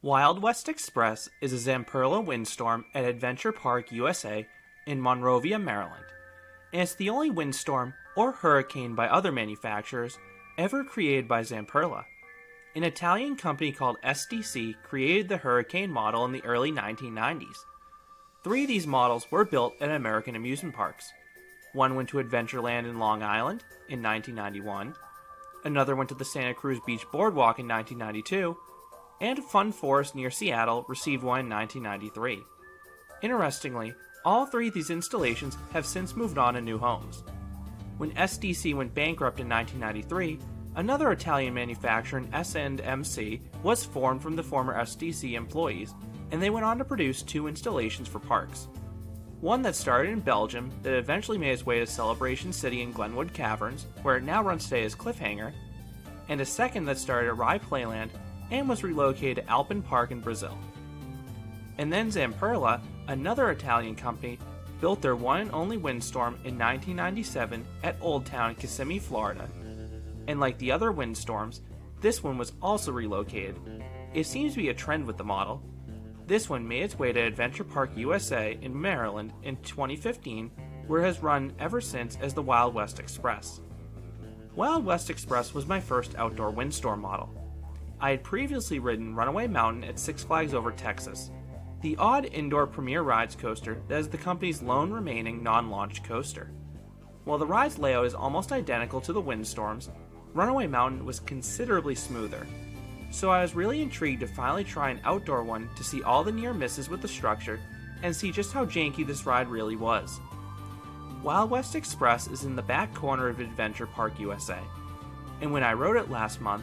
Wild West Express is a Zamperla windstorm at Adventure Park, USA in Monrovia, Maryland, and it's the only windstorm or hurricane by other manufacturers ever created by Zamperla. An Italian company called SDC created the hurricane model in the early 1990s. 3 of these models were built at American amusement parks. One went to Adventureland in Long Island in 1991, another went to the Santa Cruz Beach Boardwalk in 1992, and Fun Forest near Seattle received one in 1993. Interestingly, all 3 of these installations have since moved on to new homes. When SDC went bankrupt in 1993, another Italian manufacturer, S&MC, was formed from the former SDC employees, and they went on to produce 2 installations for parks. One that started in Belgium that eventually made its way to Celebration City in Glenwood Caverns, where it now runs today as Cliffhanger, and a second that started at Rye Playland and was relocated to Alpine Park in Brazil. And then Zamperla, another Italian company, built their one and only windstorm in 1997 at Old Town, Kissimmee, Florida. And like the other windstorms, this one was also relocated. It seems to be a trend with the model. This one made its way to Adventure Park USA in Maryland in 2015, where it has run ever since as the Wild West Express. Wild West Express was my first outdoor windstorm model. I had previously ridden Runaway Mountain at Six Flags Over Texas, the odd indoor Premier Rides coaster that is the company's lone remaining non-launched coaster. While the ride's layout is almost identical to the windstorms, Runaway Mountain was considerably smoother, so I was really intrigued to finally try an outdoor one to see all the near misses with the structure and see just how janky this ride really was. Wild West Express is in the back corner of Adventure Park USA, and when I rode it last month,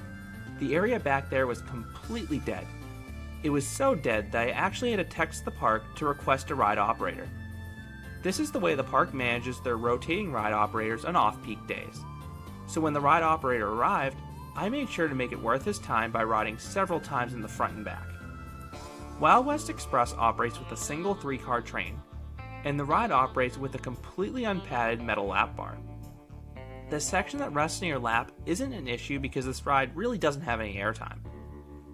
the area back there was completely dead. It was so dead that I actually had to text the park to request a ride operator. This is the way the park manages their rotating ride operators on off-peak days. So when the ride operator arrived, I made sure to make it worth his time by riding several times in the front and back. Wild West Express operates with a single 3-car train, and the ride operates with a completely unpadded metal lap bar. The section that rests in your lap isn't an issue because this ride really doesn't have any airtime.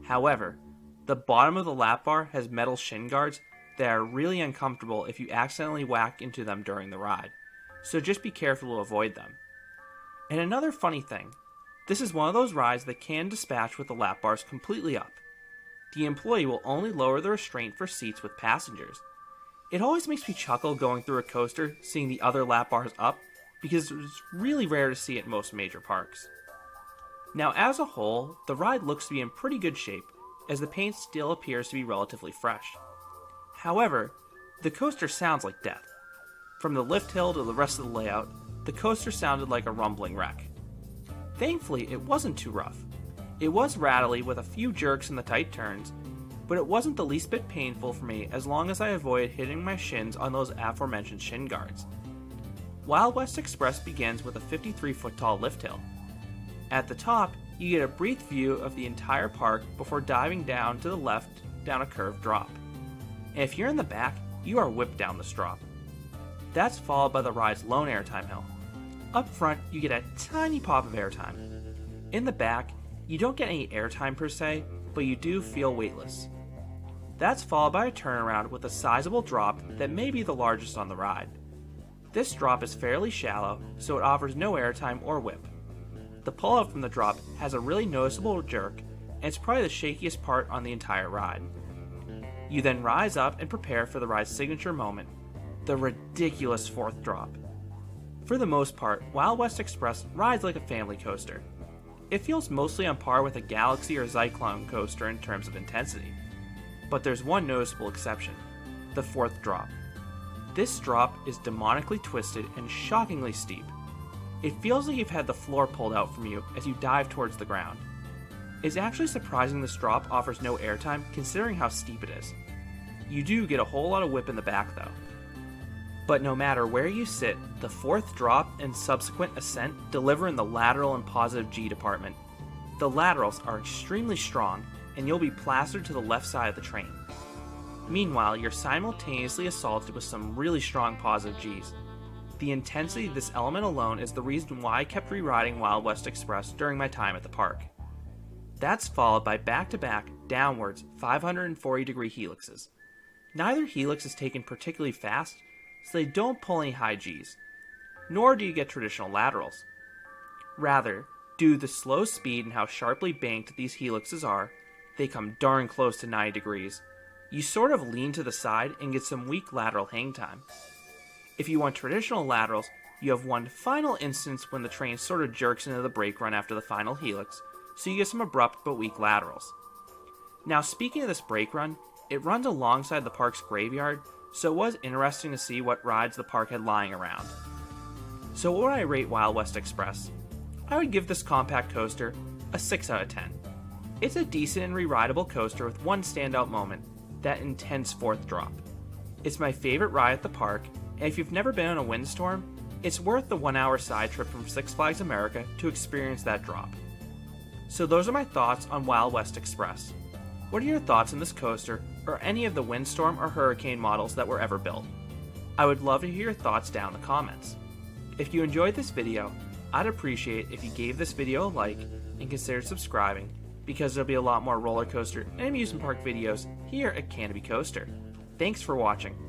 However, the bottom of the lap bar has metal shin guards that are really uncomfortable if you accidentally whack into them during the ride, so just be careful to avoid them. And another funny thing, this is one of those rides that can dispatch with the lap bars completely up. The employee will only lower the restraint for seats with passengers. It always makes me chuckle going through a coaster seeing the other lap bars up, because it's really rare to see at most major parks. Now as a whole, the ride looks to be in pretty good shape, as the paint still appears to be relatively fresh. However, the coaster sounds like death. From the lift hill to the rest of the layout, the coaster sounded like a rumbling wreck. Thankfully, it wasn't too rough. It was rattly with a few jerks in the tight turns, but it wasn't the least bit painful for me as long as I avoided hitting my shins on those aforementioned shin guards. Wild West Express begins with a 53-foot tall lift hill. At the top, you get a brief view of the entire park before diving down to the left down a curved drop. And if you're in the back, you are whipped down this drop. That's followed by the ride's lone airtime hill. Up front, you get a tiny pop of airtime. In the back, you don't get any airtime per se, but you do feel weightless. That's followed by a turnaround with a sizable drop that may be the largest on the ride. This drop is fairly shallow, so it offers no airtime or whip. The pullout from the drop has a really noticeable jerk, and it's probably the shakiest part on the entire ride. You then rise up and prepare for the ride's signature moment, the ridiculous 4th drop. For the most part, Wild West Express rides like a family coaster. It feels mostly on par with a Galaxy or Zyklon coaster in terms of intensity. But there's one noticeable exception, the 4th drop. This drop is demonically twisted and shockingly steep. It feels like you've had the floor pulled out from you as you dive towards the ground. It's actually surprising this drop offers no airtime considering how steep it is. You do get a whole lot of whip in the back though. But no matter where you sit, the 4th drop and subsequent ascent deliver in the lateral and positive G department. The laterals are extremely strong, and you'll be plastered to the left side of the train. Meanwhile, you're simultaneously assaulted with some really strong positive Gs. The intensity of this element alone is the reason why I kept re-riding Wild West Express during my time at the park. That's followed by back-to-back downwards 540-degree helixes. Neither helix is taken particularly fast, so they don't pull any high Gs, nor do you get traditional laterals. Rather, due to the slow speed and how sharply banked these helixes are, they come darn close to 90 degrees. You sort of lean to the side and get some weak lateral hang time. If you want traditional laterals, you have one final instance when the train sort of jerks into the brake run after the final helix, so you get some abrupt but weak laterals. Now, speaking of this brake run, it runs alongside the park's graveyard, so it was interesting to see what rides the park had lying around. So what would I rate Wild West Express? I would give this compact coaster a 6 out of 10. It's a decent and re-rideable coaster with one standout moment, that intense fourth drop. It's my favorite ride at the park, and if you've never been on a windstorm, it's worth the 1-hour side trip from Six Flags America to experience that drop. So those are my thoughts on Wild West Express. What are your thoughts on this coaster, or any of the Windstorm or Hurricane models that were ever built? I would love to hear your thoughts down in the comments. If you enjoyed this video, I'd appreciate if you gave this video a like and considered subscribing, because there'll be a lot more roller coaster and amusement park videos here at Canopy Coaster. Thanks for watching.